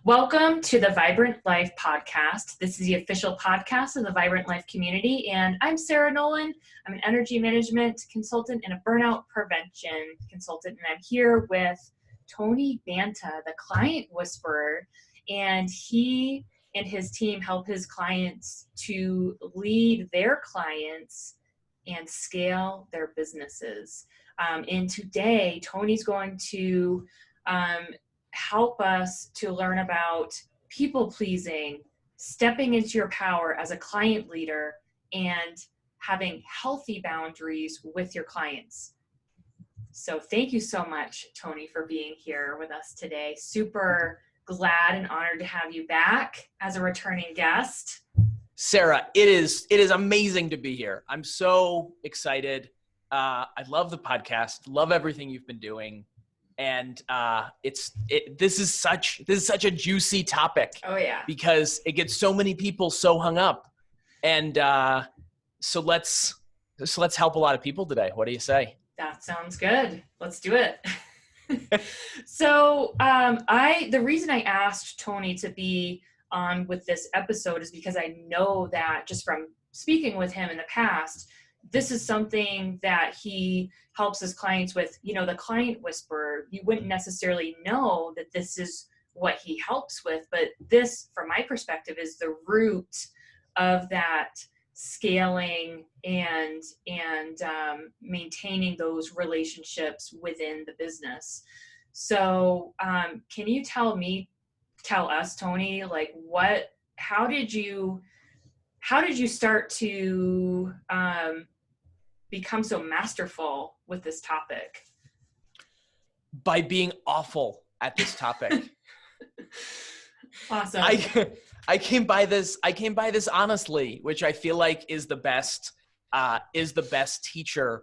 Welcome to the Vibrant Life podcast. This is the official podcast of the Vibrant Life community, and I'm Sarah Nolan. I'm an energy management consultant and a burnout prevention consultant, and I'm here with Tony Banta, the client whisperer, and he and his team help his clients to lead their clients and scale their businesses. And today, Tony's going to help us to learn about people pleasing, stepping into your power as a client leader, and having healthy boundaries with your clients. So thank you so much, Tony, for being here with us today. Super glad and honored to have you back as a returning guest. Sarah, it is amazing to be here. I'm so excited. I love the podcast, love everything you've been doing. And this is such a juicy topic. Oh yeah. Because it gets so many people so hung up. And so let's help a lot of people today. What do you say? That sounds good. Let's do it. So the reason I asked Tony to be on with this episode is because I know that just from speaking with him in the past, this is something that he helps his clients with. You know, the client whisperer, you wouldn't necessarily know that this is what he helps with, but this, from my perspective, is the root of that scaling and maintaining those relationships within the business. So can you tell us, Tony, like how did you start to become so masterful with this topic? By being awful at this topic. Awesome. I came by this honestly, which I feel like is the best teacher.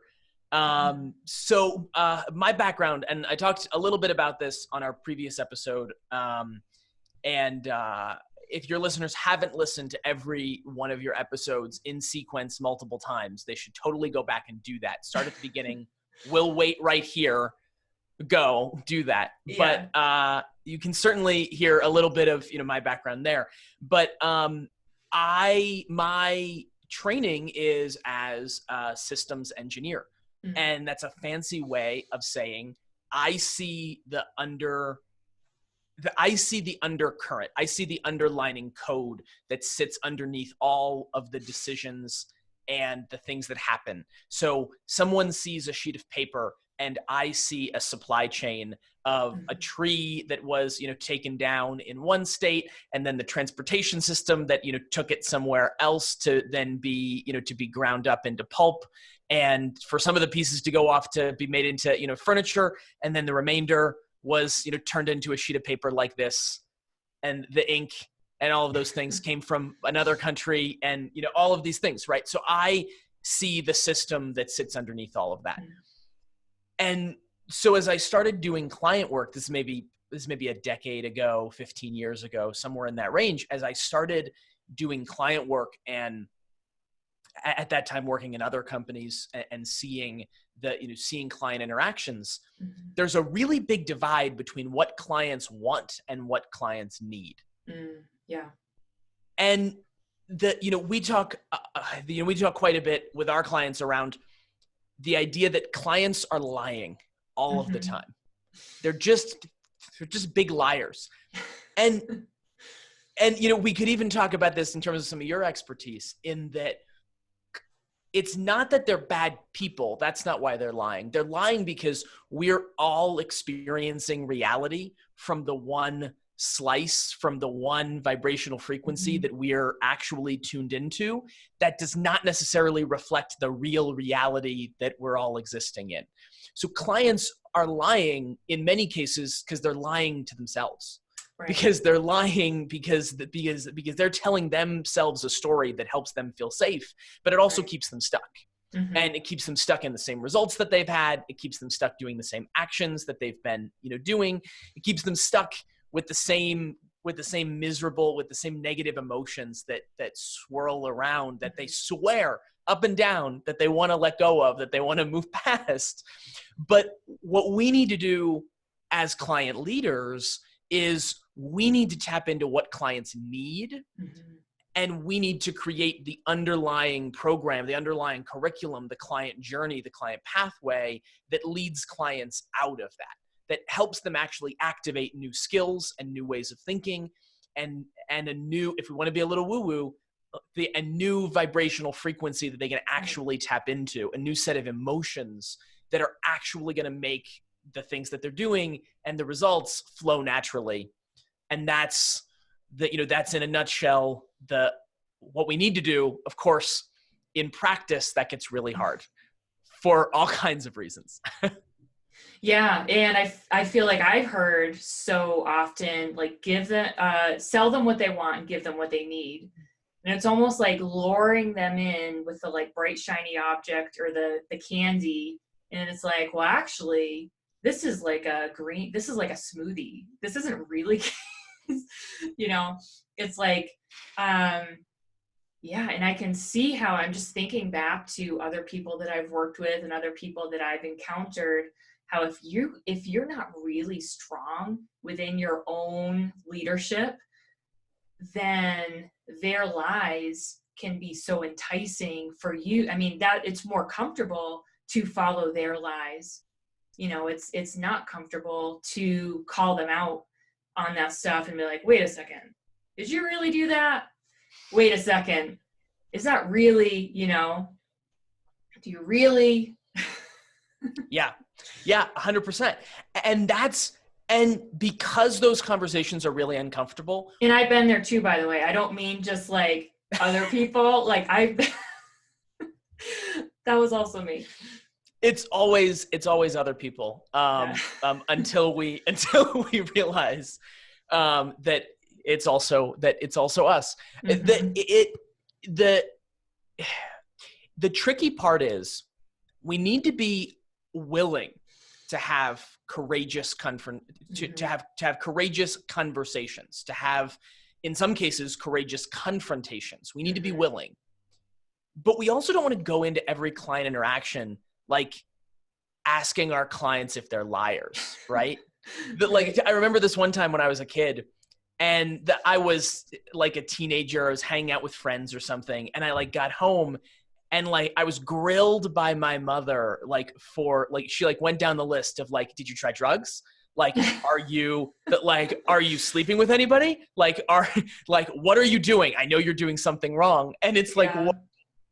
So my background, and I talked a little bit about this on our previous episode, if your listeners haven't listened to every one of your episodes in sequence multiple times, they should totally go back and do that. Start at the beginning. We'll wait right here. Go do that. Yeah. But you can certainly hear a little bit of my background there. But my training is as a systems engineer, mm-hmm. and that's a fancy way of saying I see the undercurrent. I see the underlining code that sits underneath all of the decisions and the things that happen. So someone sees a sheet of paper and I see a supply chain of a tree that was, taken down in one state, and then the transportation system that, took it somewhere else to then be, to be ground up into pulp, and for some of the pieces to go off to be made into, furniture, and then the remainder was, turned into a sheet of paper like this, and the ink and all of those things came from another country, and, all of these things, right? So I see the system that sits underneath all of that. And so as I started doing client work, this may be a decade ago, 15 years ago, somewhere in that range, as I started doing client work and at that time working in other companies and seeing seeing client interactions, mm-hmm. there's a really big divide between what clients want and what clients need. Yeah. And we talk quite a bit with our clients around the idea that clients are lying all mm-hmm. of the time. They're just big liars. And we could even talk about this in terms of some of your expertise, in that it's not that they're bad people. That's not why they're lying. They're lying because we're all experiencing reality from the one slice, from the one vibrational frequency mm-hmm. that we're actually tuned into, that does not necessarily reflect the real reality that we're all existing in. So clients are lying in many cases because they're lying to themselves. Right. Because they're lying because they're telling themselves a story that helps them feel safe, but it also right. keeps them stuck. Mm-hmm. And it keeps them stuck in the same results that they've had. It keeps them stuck doing the same actions that they've been, doing. It keeps them stuck with the same miserable, with the same negative emotions that swirl around, that they swear up and down that they want to let go of, that they want to move past. But what we need to do as client leaders is we need to tap into what clients need. Mm-hmm. And we need to create the underlying program, the underlying curriculum, the client journey, the client pathway that leads clients out of that helps them actually activate new skills and new ways of thinking, and a new, if we want to be a little woo-woo, a new vibrational frequency that they can actually tap into, a new set of emotions that are actually going to make the things that they're doing and the results flow naturally. And that's that's in a nutshell what we need to do. Of course, in practice, that gets really hard for all kinds of reasons. Yeah, and I feel like I've heard so often, like, give them, sell them what they want and give them what they need. And it's almost like luring them in with the like bright shiny object or the candy, and it's like, well, actually, this is like a smoothie. This isn't really, it's like, yeah, and I can see how, I'm just thinking back to other people that I've worked with and other people that I've encountered, how if you're not really strong within your own leadership, then their lies can be so enticing for you. I mean, that it's more comfortable to follow their lies. It's not comfortable to call them out on that stuff and be like, wait a second, did you really do that? Wait a second, is that really, do you really? Yeah, 100%. And because those conversations are really uncomfortable. And I've been there too, by the way. I don't mean just like other people. Like that was also me. It's always other people until we realize that it's also us. Mm-hmm. The tricky part is we need to be willing to have courageous to have courageous conversations, to have, in some cases, courageous confrontations. We need to be willing, but we also don't want to go into every client interaction like asking our clients if they're liars, right? I remember this one time when I was a kid, and I was like a teenager. I was hanging out with friends or something, and I got home. And I was grilled by my mother, she went down the list of did you try drugs? Are you sleeping with anybody? What are you doing? I know you're doing something wrong. And it's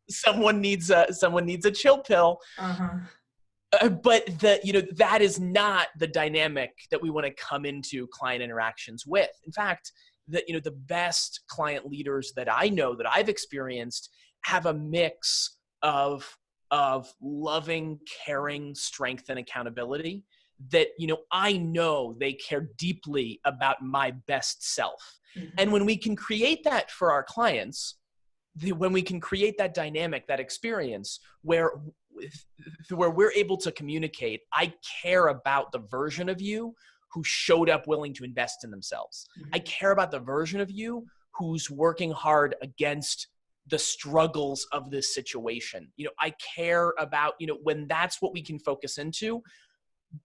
someone needs a chill pill. Uh-huh. But that is not the dynamic that we want to come into client interactions with. In fact, the best client leaders that I know, that I've experienced, have a mix of loving, caring, strength, and accountability that, I know they care deeply about my best self. Mm-hmm. And when we can create that for our clients, when we can create that dynamic, that experience where we're able to communicate, I care about the version of you who showed up willing to invest in themselves. Mm-hmm. I care about the version of you who's working hard against the struggles of this situation. I care about, when that's what we can focus into,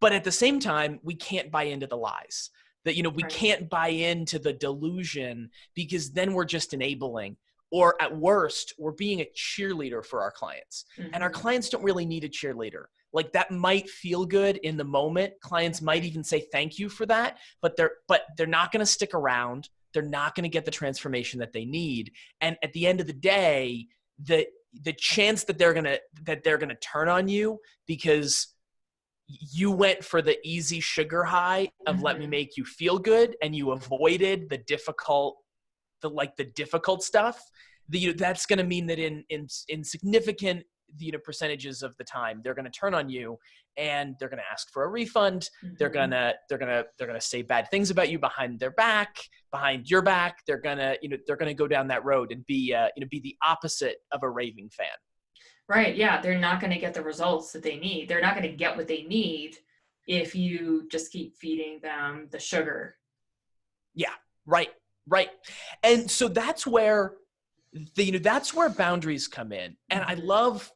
but at the same time, we can't buy into the lies that, we can't buy into the delusion, because then we're just enabling, or at worst, we're being a cheerleader for our clients. Mm-hmm. And our clients don't really need a cheerleader. That might feel good in the moment. Clients might even say thank you for that, but they're not going to stick around. They're not going to get the transformation that they need. And at the end of the day, the chance that they're going to turn on you because you went for the easy sugar high of mm-hmm. let me make you feel good, and you avoided the difficult stuff, that's going to mean that in significant percentages of the time, they're going to turn on you and they're going to ask for a refund. Mm-hmm. They're going to say bad things about you behind your back. They're going to go down that road and be the opposite of a raving fan. Right. Yeah. They're not going to get the results that they need. They're not going to get what they need if you just keep feeding them the sugar. Yeah. Right. And so that's where boundaries come in. And I love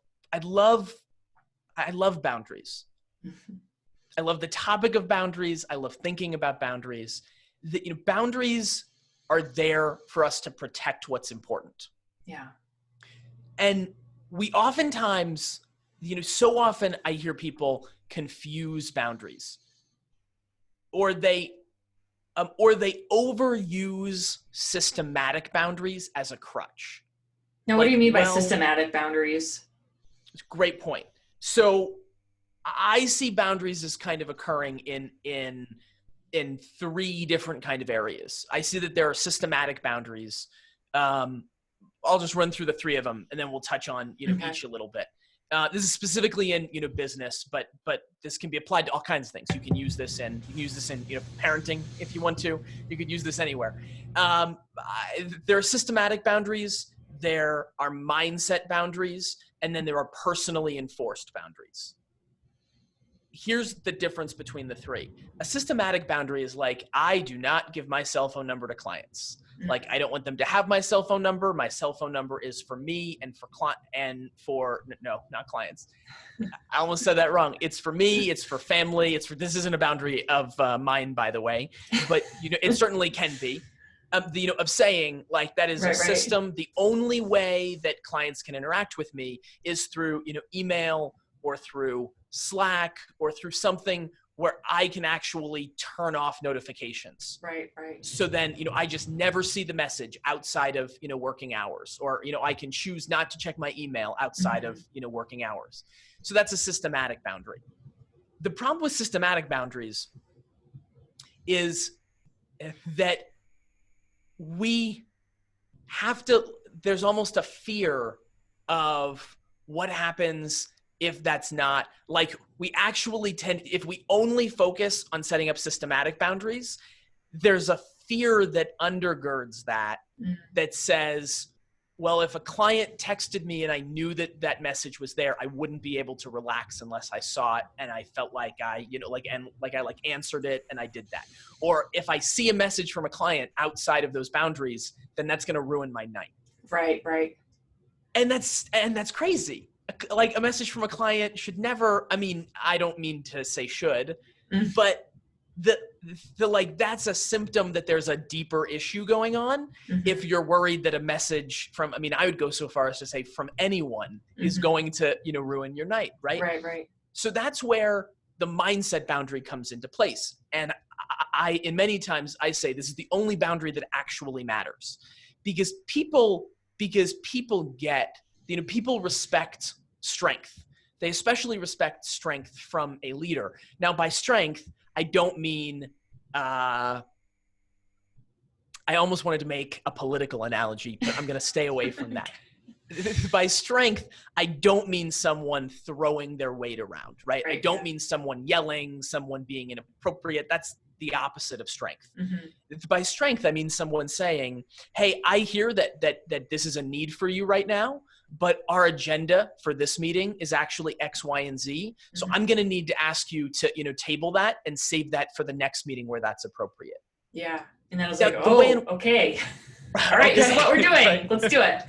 boundaries. Mm-hmm. I love the topic of boundaries. I love thinking about boundaries. that, boundaries are there for us to protect what's important. Yeah. And we oftentimes, so often I hear people confuse boundaries, or they overuse systematic boundaries as a crutch. Now, what do you mean by systematic boundaries? Great point. So I see boundaries as kind of occurring in three different kind of areas. I see that there are systematic boundaries. I'll just run through the three of them, and then we'll touch on each a little bit. This is specifically in business, but this can be applied to all kinds of things. You can use this in parenting if you want to. You could use this anywhere. There are systematic boundaries. There are mindset boundaries, and then there are personally enforced boundaries. Here's the difference between the three. A systematic boundary is like, I do not give my cell phone number to clients. Like, I don't want them to have my cell phone number. My cell phone number is for me and not clients. I almost said that wrong. It's for me. It's for family. This isn't a boundary of mine, by the way, but it certainly can be. Of saying like that is a system. Right. The only way that clients can interact with me is through email or through Slack or through something where I can actually turn off notifications. Right. So then, I just never see the message outside of, working hours, or, I can choose not to check my email outside of, working hours. So that's a systematic boundary. The problem with systematic boundaries is that there's almost a fear of what happens if that's not, like, we actually if we only focus on setting up systematic boundaries, there's a fear that undergirds that says, well, if a client texted me and I knew that message was there, I wouldn't be able to relax unless I saw it and I felt like I answered it and I did that. Or if I see a message from a client outside of those boundaries, then that's going to ruin my night. Right. And that's crazy. Like, a message from a client should never, I don't mean to say should, but that's a symptom that there's a deeper issue going on. If you're worried that a message from, I would go so far as to say from anyone is going to, ruin your night. Right. Right. So that's where the mindset boundary comes into place. And in many times I say this is the only boundary that actually matters, because people get, people respect strength. They especially respect strength from a leader. Now, by strength, I don't mean, I almost wanted to make a political analogy, but I'm going to stay away from that. By strength, I don't mean someone throwing their weight around, right? I don't mean someone yelling, someone being inappropriate. That's the opposite of strength. By strength, I mean someone saying, hey, I hear that this is a need for you right now, but our agenda for this meeting is actually X, Y, and Z. So I'm going to need to ask you to, table that and save that for the next meeting where that's appropriate. Yeah. And then I was okay. All right, this is what we're doing. Right. Let's do it.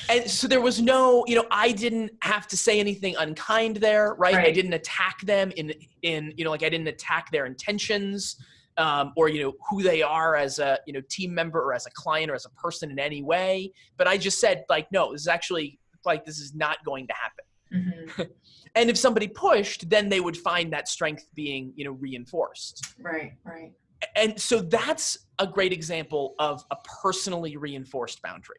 And so there was no, I didn't have to say anything unkind there, right? I didn't attack them I didn't attack their intentions, or, who they are as a, team member or as a client or as a person in any way. But I just said, like, no, this is actually, like, this is not going to happen. And if somebody pushed, then they would find that strength being, reinforced. Right. And so that's a great example of a personally reinforced boundary.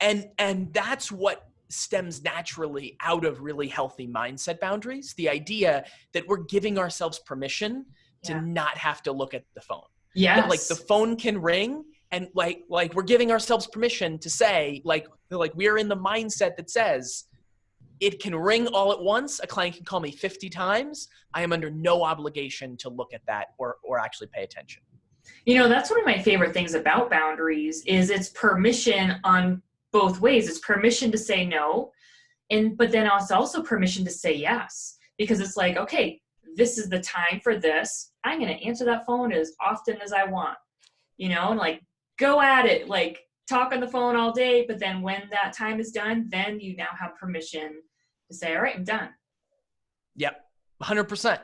And that's what stems naturally out of really healthy mindset boundaries. The idea that we're giving ourselves permission to not have to look at the phone. Yes. That, like, the phone can ring, and like we're giving ourselves permission to say, like we're in the mindset that says it can ring all at once. A client can call me 50 times. I am under no obligation to look at that or actually pay attention. That's one of my favorite things about boundaries is it's permission on both ways. It's permission to say no, but then it's also permission to say yes, because it's like, okay, this is the time for this. I'm going to answer that phone as often as I want, and like, go at it, like, talk on the phone all day. But then when that time is done, then you now have permission to say, all right, I'm done. Yep. 100%.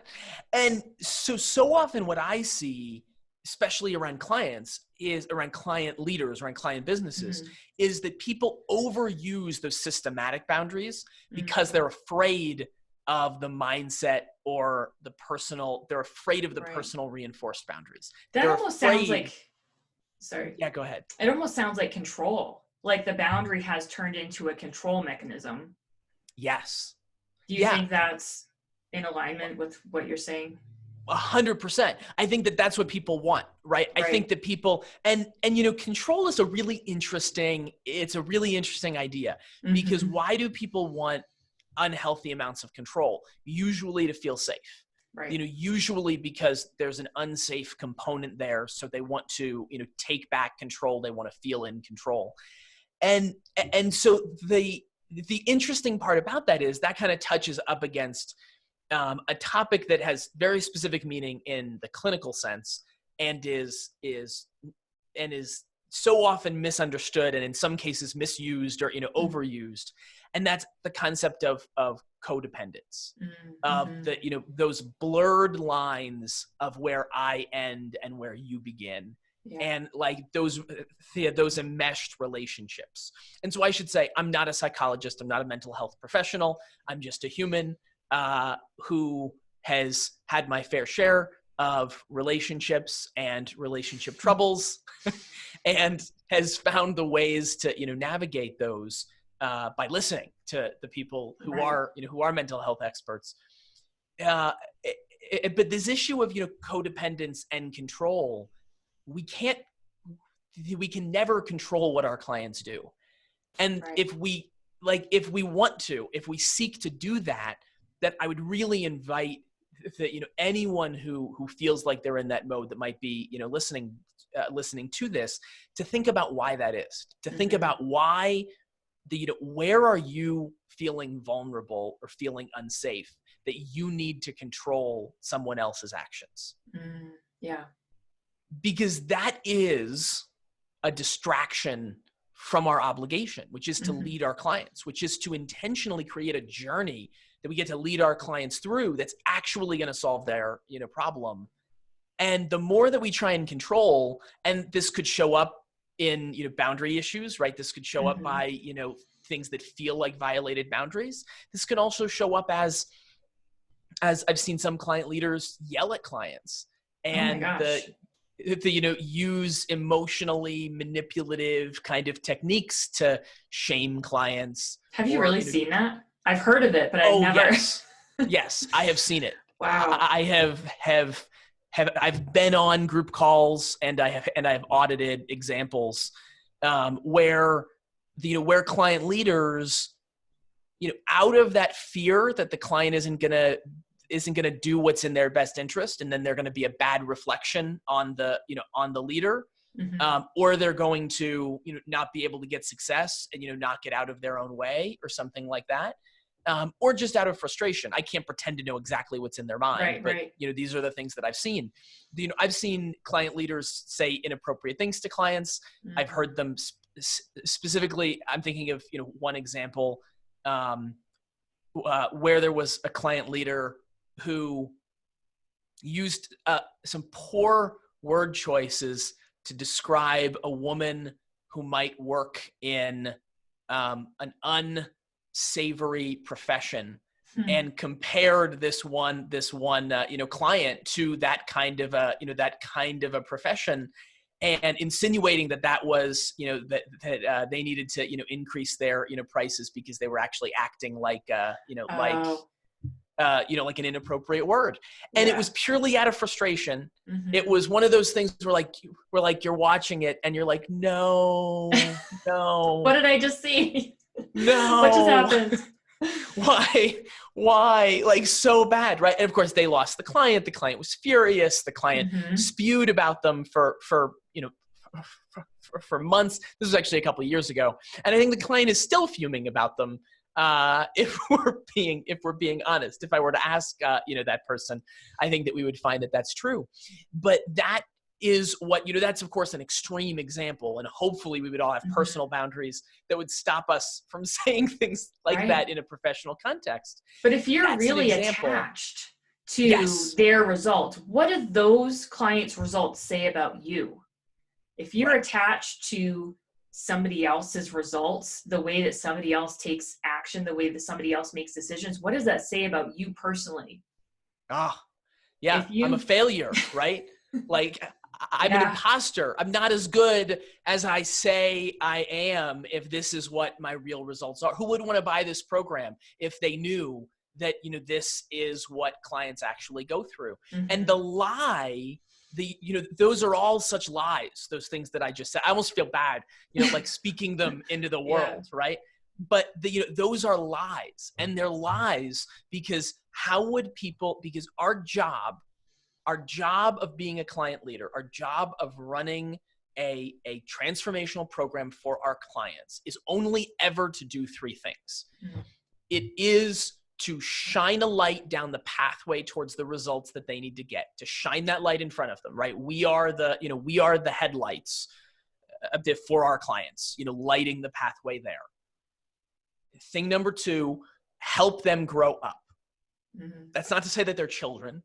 And so often what I see, especially around clients, is around client leaders, around client businesses, is that people overuse those systematic boundaries because they're afraid of the mindset or the personal, they're afraid of the personal reinforced boundaries. That almost sounds like, sorry. Yeah, go ahead. It almost sounds like control. Like the boundary has turned into a control mechanism. Yes. Do you think that's in alignment with what you're saying? 100%. I think that that's what people want, right? I think that people, and control is a really interesting idea, because why do people want unhealthy amounts of control? Usually to feel safe, usually because there's an unsafe component there. So they want to, take back control. They want to feel in control. And so the interesting part about that is that kind of touches up against a topic that has very specific meaning in the clinical sense, and is so often misunderstood, and in some cases misused or overused, and that's the concept of codependence, of the those blurred lines of where I end and where you begin. And like those enmeshed relationships. And so I should say, I'm not a psychologist. I'm not a mental health professional. I'm just a human who has had my fair share of relationships and relationship troubles and has found the ways to, navigate those by listening to the people who are mental health experts. But this issue of, codependence and control, we can never control what our clients do. And if we seek to do that, I would really invite that, anyone who feels like they're in that mode that might be, listening to this, to think about why that is, to think about why where are you feeling vulnerable or feeling unsafe that you need to control someone else's actions. Because that is a distraction from our obligation, which is to lead our clients, which is to intentionally create a journey that we get to lead our clients through that's actually going to solve their, problem. And the more that we try and control, and this could show up in, boundary issues, right? This could show up by, things that feel like violated boundaries. This could also show up as I've seen some client leaders yell at clients and use emotionally manipulative kind of techniques to shame clients. Have you really seen that? I've heard of it, but I've never. Yes, I have seen it. Wow. I've been on group calls and I have audited examples where client leaders, out of that fear that the client isn't gonna do what's in their best interest, and then they're gonna be a bad reflection on the leader, or they're going to not be able to get success and not get out of their own way or something like that, or just out of frustration. I can't pretend to know exactly what's in their mind, but these are the things that I've seen. I've seen client leaders say inappropriate things to clients. I've heard them specifically. I'm thinking of one example where there was a client leader who used some poor word choices to describe a woman who might work in an unsavory profession, and compared this one client to that kind of a profession, and insinuating that was that they needed to increase their prices because they were actually acting like like an inappropriate word. And it was purely out of frustration. It was one of those things where you're watching it and you're like, no. What did I just see? No. What just happened? Why? Like, so bad, right? And of course they lost the client. The client was furious. The client spewed about them for months. This was actually a couple of years ago. And I think the client is still fuming about them. If we're being honest, if I were to ask, that person, I think that we would find that that's true. But that is what, that's of course an extreme example, and hopefully we would all have personal boundaries that would stop us from saying things like that in a professional context. But if you're really attached to their results. What do those clients' results say about you? If you're attached to somebody else's results, the way that somebody else takes action, the way that somebody else makes decisions, what does that say about you personally? Yeah, I'm a failure, right? Like, I'm an imposter. I'm not as good as I say I am if this is what my real results are. Who would want to buy this program if they knew that, this is what clients actually go through? And the lie, those are all such lies, those things that I just said. I almost feel bad, like speaking them into the world, right? But those are lies, and they're lies because because our job of being a client leader, our job of running a transformational program for our clients is only ever to do three things. It is to shine a light down the pathway towards the results that they need to get, to shine that light in front of them, right? We are the headlights for our clients, lighting the pathway there. Thing number two, help them grow up. That's not to say that they're children,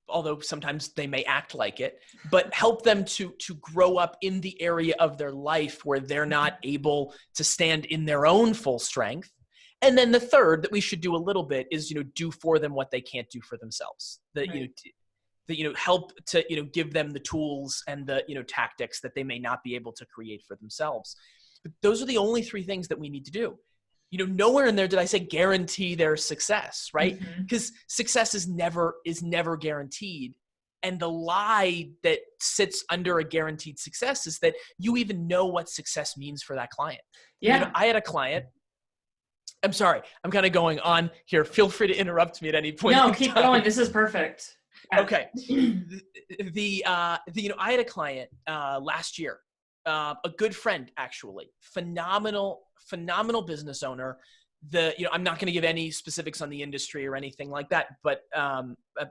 although sometimes they may act like it, but help them to grow up in the area of their life where they're not able to stand in their own full strength. And then the third that we should do a little bit is, do for them what they can't do for themselves. Help to, give them the tools and the, tactics that they may not be able to create for themselves. But those are the only three things that we need to do. Nowhere in there did I say guarantee their success, right? Because success is never guaranteed. And the lie that sits under a guaranteed success is that you even know what success means for that client. Yeah. I had a client. I'm sorry, I'm kind of going on here. Feel free to interrupt me at any point. No, keep going. This is perfect. Okay. I had a client last year, a good friend, actually, phenomenal business owner. I'm not going to give any specifics on the industry or anything like that, but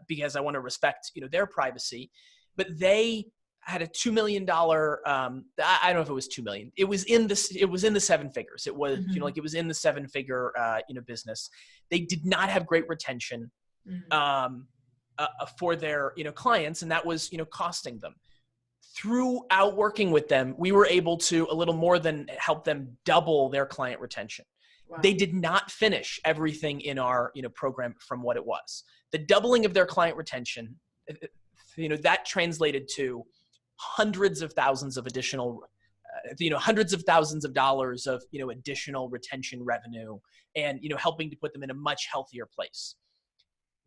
because I want to respect, their privacy, but they had a $2 million, I don't know if it was 2 million. It was in the seven figures. It was, it was in the 7-figure, business. They did not have great retention, for their, clients. And that was, costing them. Throughout working with them, we were able to a little more than help them double their client retention. Wow. They did not finish everything in our, program from what it was. The doubling of their client retention, that translated to hundreds of thousands of additional, hundreds of thousands of dollars of, additional retention revenue and, helping to put them in a much healthier place.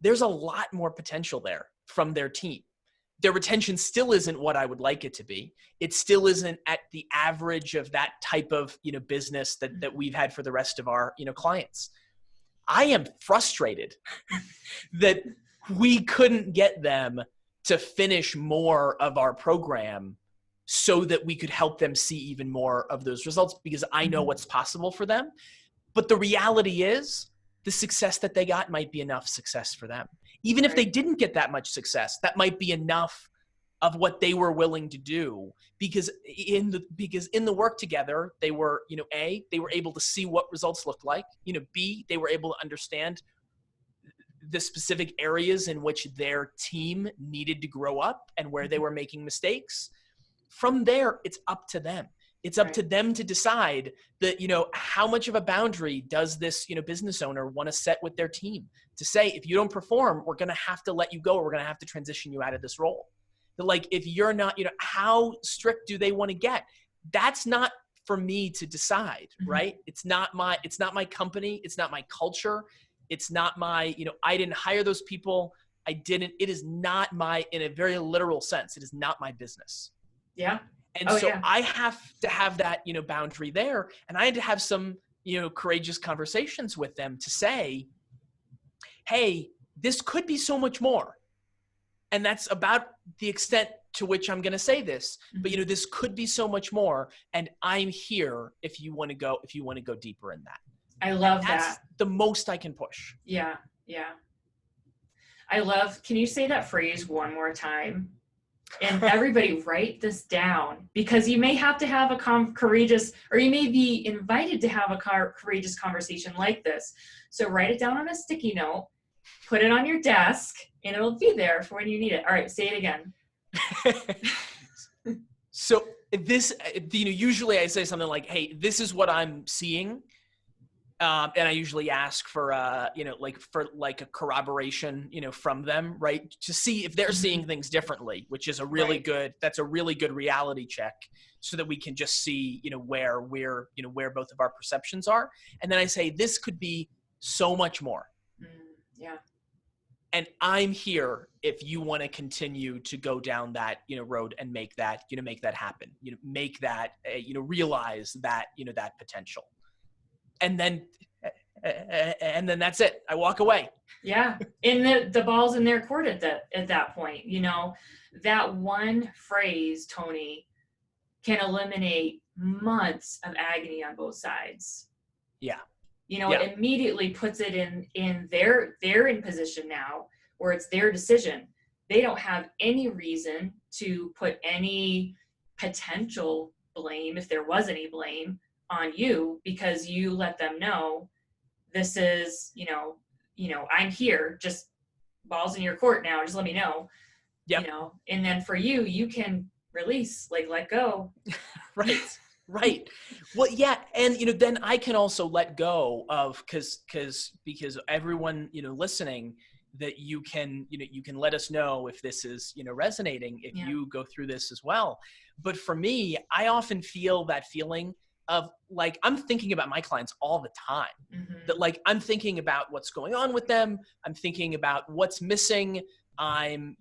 There's a lot more potential there from their team. Their retention still isn't what I would like it to be. It still isn't at the average of that type of, business that we've had for the rest of our, clients. I am frustrated that we couldn't get them to finish more of our program so that we could help them see even more of those results, because I know what's possible for them. But the reality is the success that they got might be enough success for them. Even if they didn't get that much success, that might be enough of what they were willing to do, because in the work together, they were, A, they were able to see what results looked like, B, they were able to understand the specific areas in which their team needed to grow up and where they were making mistakes. From there, it's up to them. It's up to them to decide that, how much of a boundary does this, business owner want to set with their team to say, if you don't perform, we're going to have to let you go, or we're going to have to transition you out of this role. But like, if you're not, how strict do they want to get? That's not for me to decide, right? It's not my company. It's not my culture. It's not my, I didn't hire those people. It is not in a very literal sense, it is not my business. Yeah. And I have to have that, boundary there. And I had to have some, courageous conversations with them to say, hey, this could be so much more. And that's about the extent to which I'm going to say this, but this could be so much more. And I'm here if you want to go deeper in that. I love that's that. The most I can push. Yeah. Yeah. Can you say that phrase one more time? And everybody write this down, because you may have to have a courageous, or you may be invited to have a courageous conversation like this. So write it down on a sticky note put it on your desk and it'll be there for when you need it. All right, say it again. So this, usually I say something like, hey, this is what I'm seeing. And I usually ask for, a corroboration, from them, right? To see if they're seeing things differently, which is a really good reality check, so that we can just see, where both of our perceptions are. And then I say, this could be so much more. Yeah. And I'm here if you want to continue to go down that, road and make that happen, make that, realize that, that potential. And then that's it. I walk away. Yeah. And the ball's in their court at that point. That one phrase, Tony, can eliminate months of agony on both sides. Yeah. It immediately puts it in they're in position now where it's their decision. They don't have any reason to put any potential blame, if there was any blame, on you, because you let them know this is, I'm here, just ball's in your court now, just let me know. Yep. And then for you can release, let go. Right. Well, yeah. And, then I can also let go of, because everyone, listening, that you can let us know if this is, resonating, if you go through this as well. But for me, I often feel that feeling of I'm thinking about my clients all the time, that I'm thinking about what's going on with them. I'm thinking about what's missing. I'm,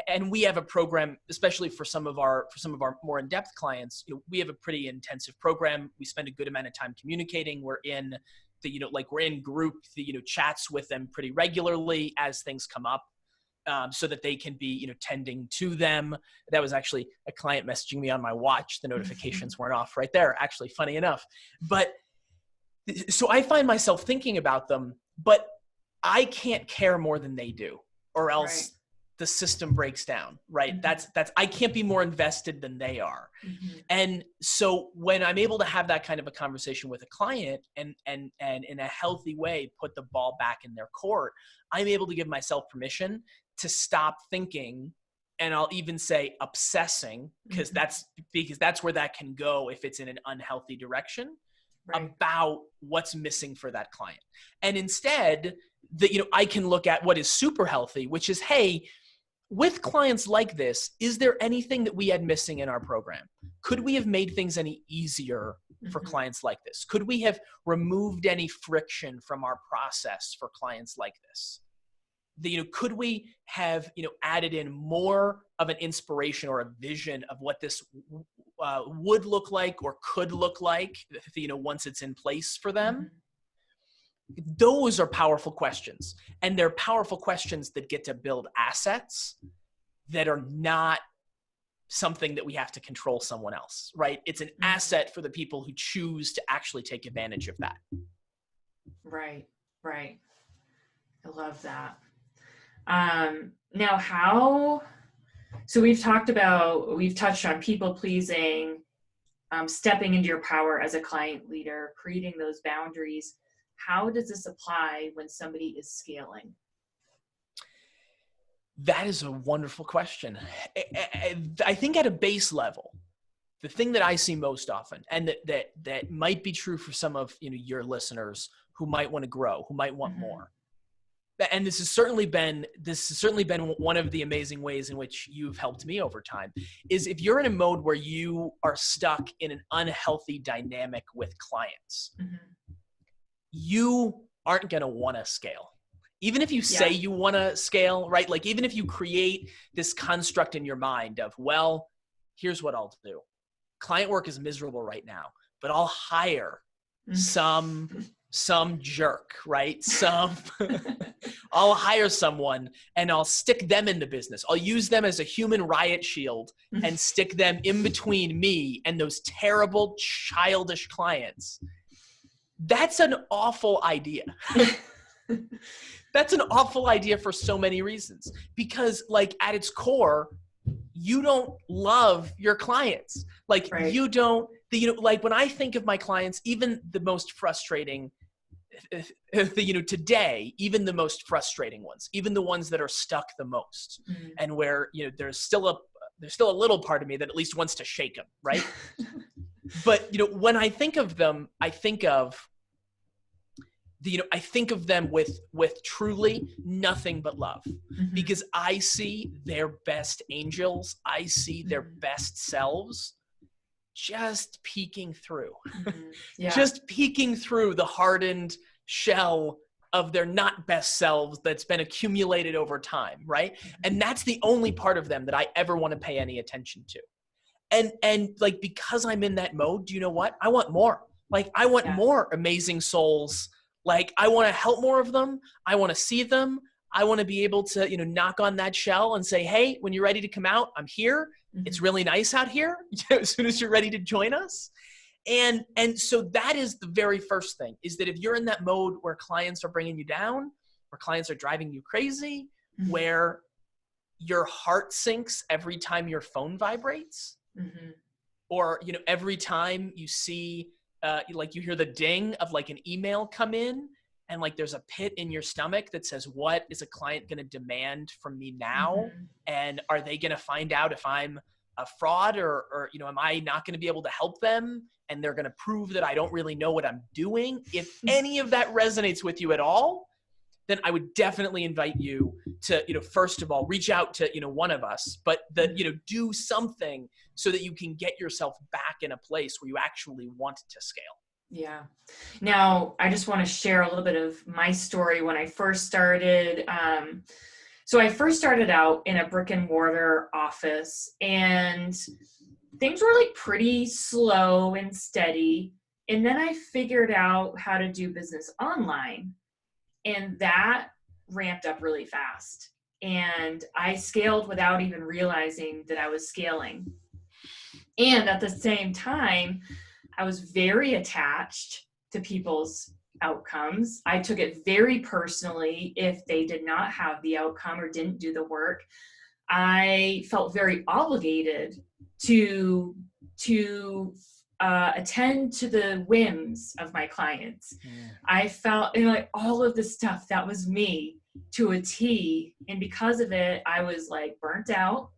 and we have a program, especially for some of our more in-depth clients, we have a pretty intensive program. We spend a good amount of time communicating. We're in we're in group, chats with them pretty regularly as things come up. So that they can be, tending to them. That was actually a client messaging me on my watch. The notifications weren't off right there, actually, funny enough. But so I find myself thinking about them, but I can't care more than they do, or else the system breaks down, right? That's I can't be more invested than they are. And so when I'm able to have that kind of a conversation with a client and in a healthy way, put the ball back in their court, I'm able to give myself permission to stop thinking, and I'll even say obsessing, because that's where that can go if it's in an unhealthy direction, about what's missing for that client. And instead, I can look at what is super healthy, which is, hey, with clients like this, is there anything that we had missing in our program? Could we have made things any easier for clients like this? Could we have removed any friction from our process for clients like this? Could we have, added in more of an inspiration or a vision of what this would look like or could look like, once it's in place for them? Those are powerful questions. And they're powerful questions that get to build assets that are not something that we have to control someone else, right? It's an asset for the people who choose to actually take advantage of that. Right. I love that. Now so we've touched on people pleasing, stepping into your power as a client leader, creating those boundaries. How does this apply when somebody is scaling? That is a wonderful question. I think at a base level, the thing that I see most often, and that might be true for some of your listeners who might want to grow, who might want more, and this has certainly been one of the amazing ways in which you've helped me over time, is if you're in a mode where you are stuck in an unhealthy dynamic with clients, you aren't going to want to scale. Even if you say you want to scale, right? Even if you create this construct in your mind of, well, here's what I'll do. Client work is miserable right now, but I'll hire some jerk, right? I'll hire someone and I'll stick them in the business. I'll use them as a human riot shield and stick them in between me and those terrible, childish clients. That's an awful idea. That's an awful idea for so many reasons, because at its core, you don't love your clients. You don't, when I think of my clients, even the most frustrating, today, even the most frustrating ones, even the ones that are stuck the most, and where, there's still a little part of me that at least wants to shake them, right? But, when I think of them, I think of them with truly nothing but love, because I see their best angels. I see their best selves just peeking through, just peeking through the hardened shell of their not best selves that's been accumulated over time, right? And that's the only part of them that I ever want to pay any attention to. And like, because I'm in that mode, do you know what? I want more. Like, I want more amazing souls. Like, I want to help more of them. I want to see them. I want to be able to, knock on that shell and say, hey, when you're ready to come out, I'm here. It's really nice out here as soon as you're ready to join us. And so that is the very first thing, is that if you're in that mode where clients are bringing you down, where clients are driving you crazy, where your heart sinks every time your phone vibrates, or, every time you see, like, you hear the ding of like an email come in, and like there's a pit in your stomach that says, what is a client going to demand from me now? And are they going to find out if I'm a fraud, or am I not going to be able to help them? And they're going to prove that I don't really know what I'm doing. If any of that resonates with you at all, then I would definitely invite you to, first of all, reach out to, one of us, but do something so that you can get yourself back in a place where you actually want to scale. Yeah. Now, I just want to share a little bit of my story when I first started. So I first started out in a brick and mortar office, and things were like pretty slow and steady. And then I figured out how to do business online, and that ramped up really fast. And I scaled without even realizing that I was scaling. And at the same time, I was very attached to people's outcomes. I took it very personally if they did not have the outcome or didn't do the work. I felt very obligated to attend to the whims of my clients. I felt like all of the stuff that was me to a T. And because of it, I was like burnt out,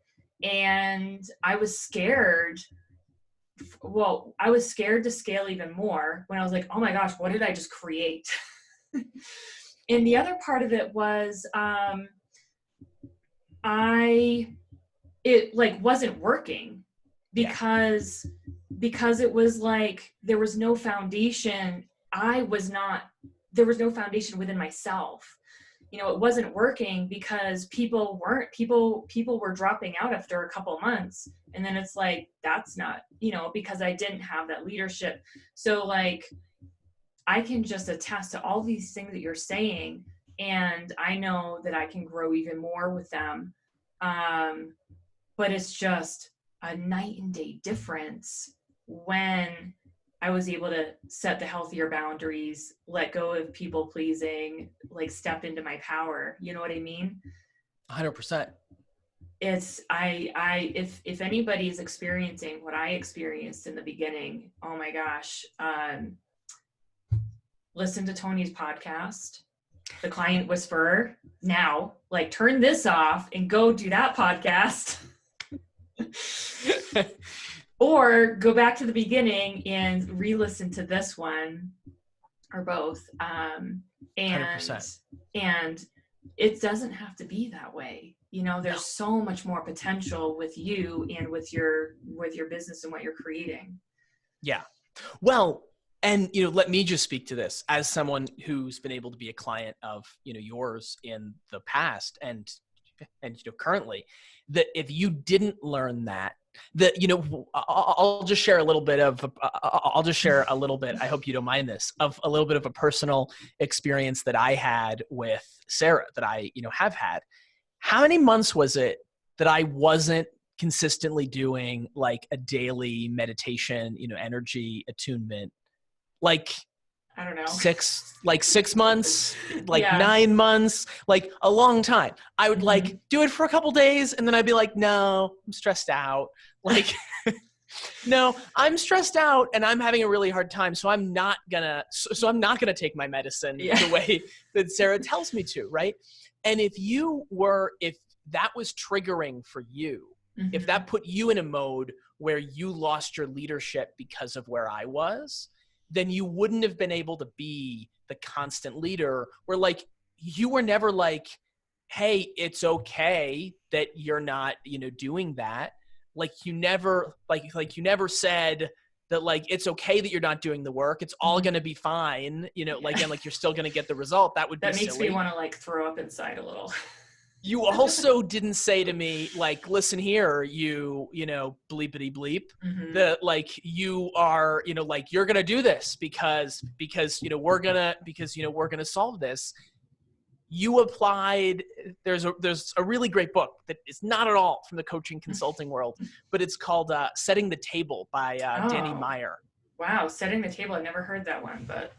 and I was scared. Well, I was scared to scale even more when I was like, oh my gosh, what did I just create? And the other part of it was, it like wasn't working because it was like, there was no foundation. There was no foundation within myself. It wasn't working because people were dropping out after a couple months. And then it's like, that's not, because I didn't have that leadership. So like, I can just attest to all these things that you're saying. And I know that I can grow even more with them. But it's just a night and day difference when I was able to set the healthier boundaries, let go of people pleasing, like step into my power. You know what I mean? 100%. It's, if anybody is experiencing what I experienced in the beginning, oh my gosh, listen to Tony's podcast, The Client Whisperer. Now, like, turn this off and go do that podcast. Or go back to the beginning and re-listen to this one, or both. And 100%. And it doesn't have to be that way. There's so much more potential with you and with your business and what you're creating. Yeah. Well, and, let me just speak to this as someone who's been able to be a client of, yours in the past and currently, that if you didn't learn that, I'll just share a little bit, I hope you don't mind this, of a little bit of a personal experience that I had with Sarah that I, have had. How many months was it that I wasn't consistently doing like a daily meditation, energy attunement? Like, I don't know. 6 months, 9 months, like a long time. I would like do it for a couple days, and then I'd be like, no, I'm stressed out. Like, No, I'm stressed out and I'm having a really hard time. So I'm not gonna take my medicine the way that Sarah tells me to. Right. And if that was triggering for you, if that put you in a mode where you lost your leadership because of where I was, then you wouldn't have been able to be the constant leader where like, you were never like, hey, it's okay that you're not, doing that. Like you never said that like, it's okay that you're not doing the work. It's all going to be fine, like, and like, you're still going to get the result. That would be silly. That makes me want to like throw up inside a little. You also didn't say to me, like, listen here, you bleepity bleep, that like you are, like you're going to do this because we're going to solve this. You applied, there's a really great book that is not at all from the coaching consulting world, but it's called Setting the Table by Danny Meyer. Wow, Setting the Table. I've never heard that one, but.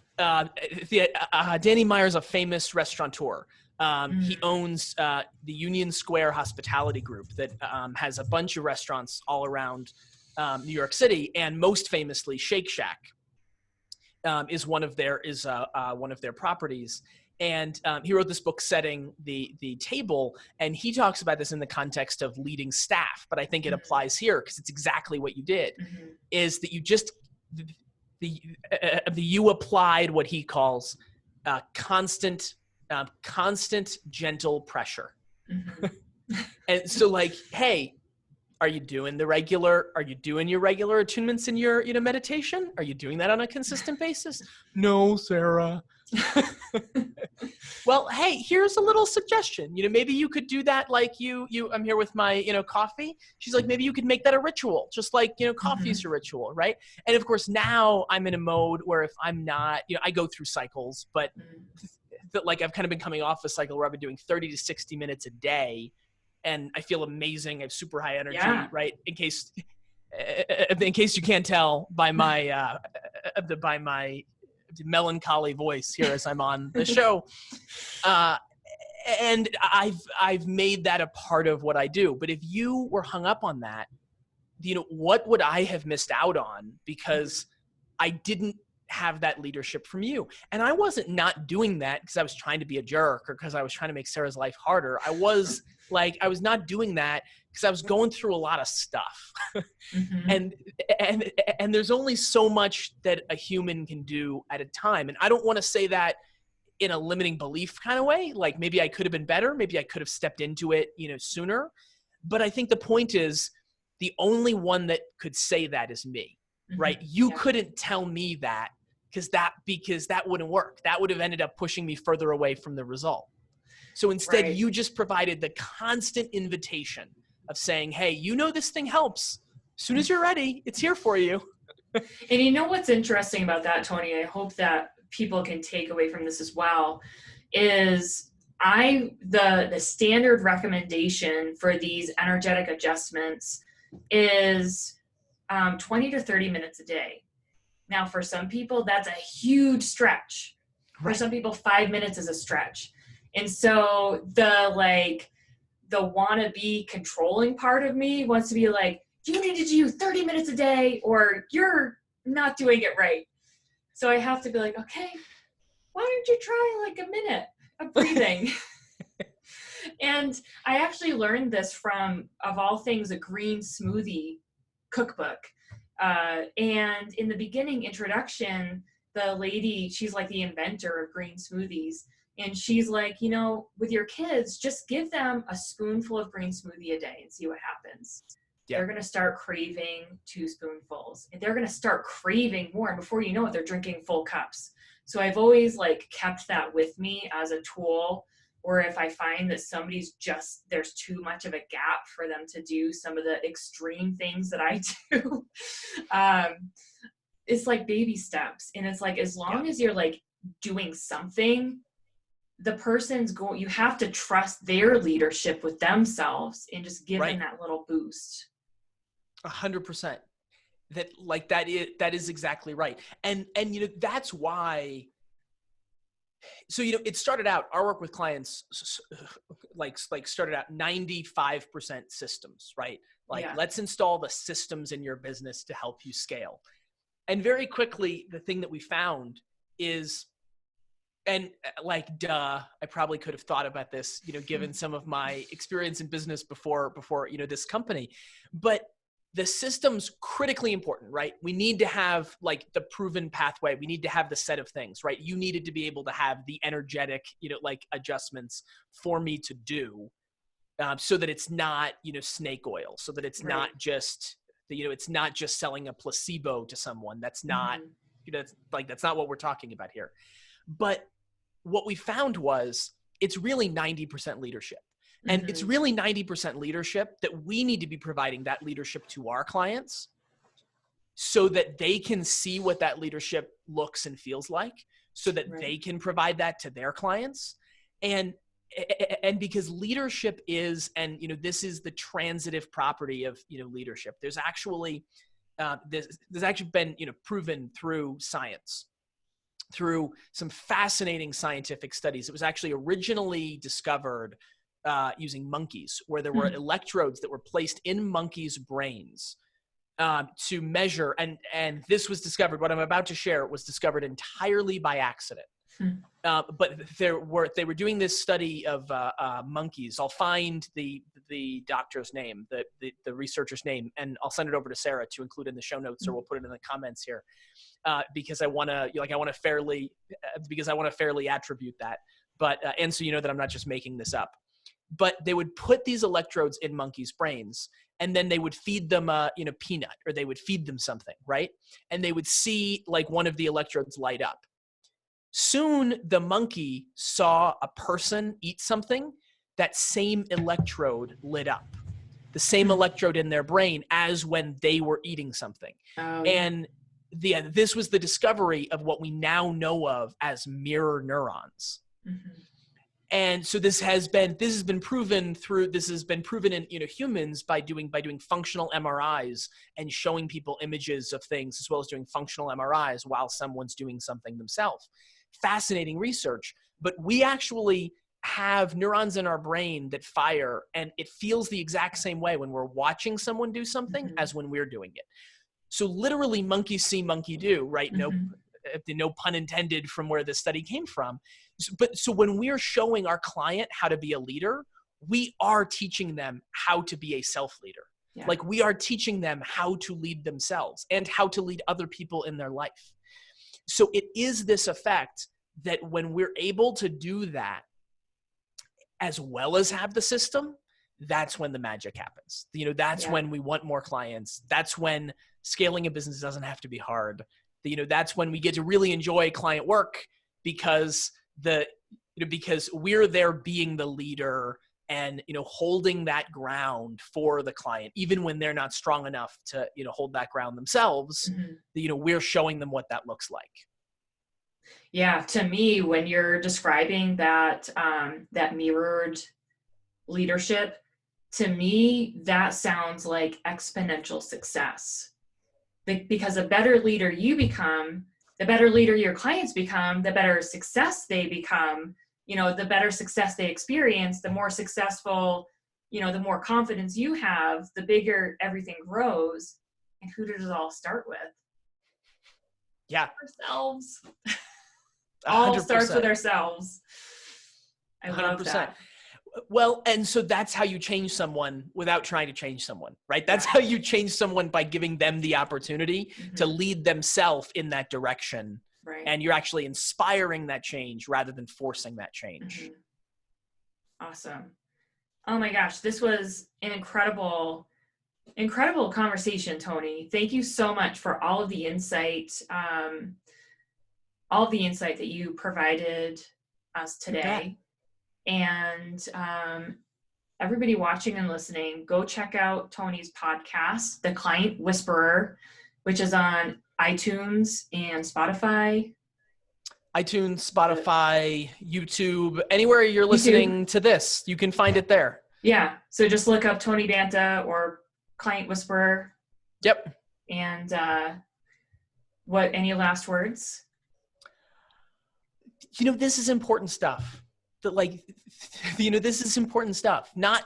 Danny Meyer's a famous restaurateur. He owns the Union Square Hospitality Group that has a bunch of restaurants all around New York City, and most famously, Shake Shack is one of their properties. And he wrote this book, Setting the Table, and he talks about this in the context of leading staff. But I think it applies here because it's exactly what you did. Is that you just you applied what he calls constant gentle pressure. And so like, hey, are you doing your regular attunements in your meditation? Are you doing that on a consistent basis? No, Sarah. Well, hey, here's a little suggestion. Maybe you could do that like I'm here with my, coffee. She's like, maybe you could make that a ritual, just like, coffee is your ritual, right? And of course, now I'm in a mode where if I'm not, I go through cycles, but like I've kind of been coming off a cycle where I've been doing 30 to 60 minutes a day, and I feel amazing. I have super high energy, right? In case you can't tell by my melancholy voice here as I'm on the show. And I've made that a part of what I do. But if you were hung up on that, what would I have missed out on because I didn't have that leadership from you? And I wasn't not doing that because I was trying to be a jerk or because I was trying to make Sarah's life harder. I was not doing that because I was going through a lot of stuff. And there's only so much that a human can do at a time. And I don't want to say that in a limiting belief kind of way. Like maybe I could have been better. Maybe I could have stepped into it, sooner. But I think the point is the only one that could say that is me, right? You couldn't tell me that because that wouldn't work. That would have ended up pushing me further away from the result. So instead, you just provided the constant invitation of saying, hey, this thing helps. As soon as you're ready, it's here for you. And what's interesting about that, Tony, I hope that people can take away from this as well, is the standard recommendation for these energetic adjustments is 20 to 30 minutes a day. Now, for some people, that's a huge stretch. For some people, 5 minutes is a stretch. And so the wannabe controlling part of me wants to be like, you need to do 30 minutes a day or you're not doing it right. So I have to be like, okay, why don't you try like a minute of breathing? And I actually learned this from, of all things, a green smoothie cookbook. And in the beginning introduction, the lady, she's like the inventor of green smoothies. And she's like, with your kids, just give them a spoonful of green smoothie a day and see what happens. Yeah. They're going to start craving 2 spoonfuls. And they're going to start craving more. And before you know it, they're drinking full cups. So I've always kept that with me as a tool. Or if I find that there's too much of a gap for them to do some of the extreme things that I do, it's like baby steps. And it's like, as long as you're doing something, the person's you have to trust their leadership with themselves and just give them that little boost. 100%. That is exactly right. And that's why So, it started out, our work with clients, like started out 95% systems, right? Like, let's install the systems in your business to help you scale. And very quickly, the thing that we found is, and like, I probably could have thought about this, given some of my experience in business before, this company, but the system's critically important, right? We need to have like the proven pathway. We need to have the set of things, right? You needed to be able to have the energetic, like adjustments for me to do, so that it's not, snake oil, so that it's not just, it's not just selling a placebo to someone. That's not, that's not what we're talking about here. But what we found was it's really 90% leadership. And it's really 90% leadership that we need to be providing that leadership to our clients so that they can see what that leadership looks and feels like, so that they can provide that to their clients. And because leadership is, and, this is the transitive property of, leadership. There's actually, there's actually been, proven through science, through some fascinating scientific studies. It was actually originally discovered using monkeys, where there were electrodes that were placed in monkeys' brains to measure. And this was discovered, what I'm about to share was discovered entirely by accident. But they were doing this study of monkeys. I'll find the doctor's name, the researcher's name, and I'll send it over to Sarah to include in the show notes, or we'll put it in the comments here, because I want to fairly attribute that. But and so that I'm not just making this up. But they would put these electrodes in monkeys' brains, and then they would feed them a peanut, or they would feed them something, right? And they would see like one of the electrodes light up. Soon the monkey saw a person eat something, that same electrode lit up, the same electrode in their brain as when they were eating something. And this was the discovery of what we now know of as mirror neurons. And so this has been proven in humans by doing functional MRIs and showing people images of things, as well as doing functional MRIs while someone's doing something themselves. Fascinating research. But we actually have neurons in our brain that fire, and it feels the exact same way when we're watching someone do something as when we're doing it. So literally, monkey see, monkey do, right? No pun intended from where this study came from. So when we're showing our client how to be a leader, we are teaching them how to be a self-leader. Like, we are teaching them how to lead themselves and how to lead other people in their life. So it is this effect that when we're able to do that, as well as have the system, that's when the magic happens. That's when we want more clients. That's when scaling a business doesn't have to be hard. That's when we get to really enjoy client work, because because we're there being the leader and, holding that ground for the client, even when they're not strong enough to, hold that ground themselves. We're showing them what that looks like. Yeah. To me, when you're describing that, that mirrored leadership, to me, that sounds like exponential success. Because the better leader you become, the better leader your clients become, the better success they become, the better success they experience, the more successful, the more confidence you have, the bigger everything grows. And who does it all start with? Ourselves. 100%. All starts with ourselves. I love that. Well, and so that's how you change someone without trying to change someone, right? That's how you change someone, by giving them the opportunity to lead themselves in that direction. Right. And you're actually inspiring that change rather than forcing that change. Awesome. Oh my gosh, this was an incredible conversation, Tony. Thank you so much for all of the insight, that you provided us today. And everybody watching and listening, go check out Tony's podcast, The Client Whisperer, which is on iTunes and Spotify. YouTube, anywhere you're listening to this, you can find it there. Yeah. So just look up Tony Banta or Client Whisperer. Yep. And any last words? this is important stuff. That like, this is important stuff. Not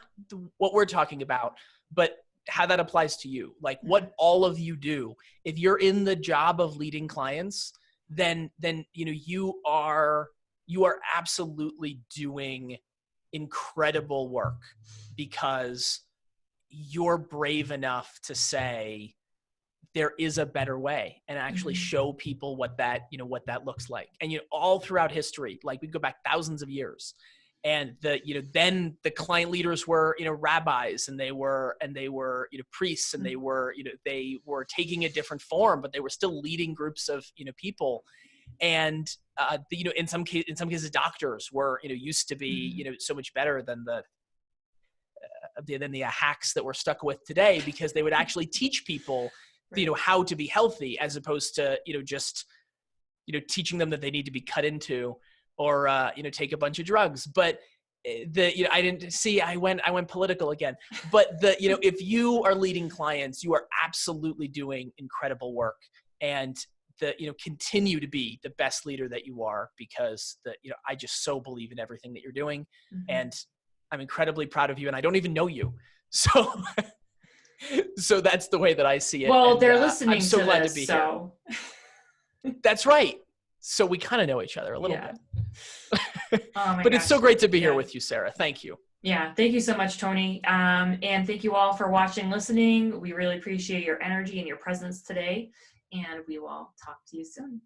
what we're talking about, but how that applies to you. Like what all of you do. If you're in the job of leading clients, then you are absolutely doing incredible work, because you're brave enough to say there is a better way, and actually show people what that looks like. And all throughout history, like we go back thousands of years, and then the client leaders were rabbis, and they were priests, and they were taking a different form, but they were still leading groups of people. And in some cases doctors were used to be so much better than the hacks that we're stuck with today, because they would actually teach people how to be healthy, as opposed to just teaching them that they need to be cut into, or take a bunch of drugs. But I didn't see, I went political again. But if you are leading clients, you are absolutely doing incredible work, and continue to be the best leader that you are, because I just so believe in everything that you're doing. And I'm incredibly proud of you, and I don't even know you. So that's the way that I see it. Well, and, they're listening I'm so to glad this, to be so. here. That's right. So we kind of know each other a little bit. Oh but it's so great to be here with you, Sarah. Thank you. Yeah, thank you so much, Tony. And thank you all for watching, listening. We really appreciate your energy and your presence today. And we will talk to you soon.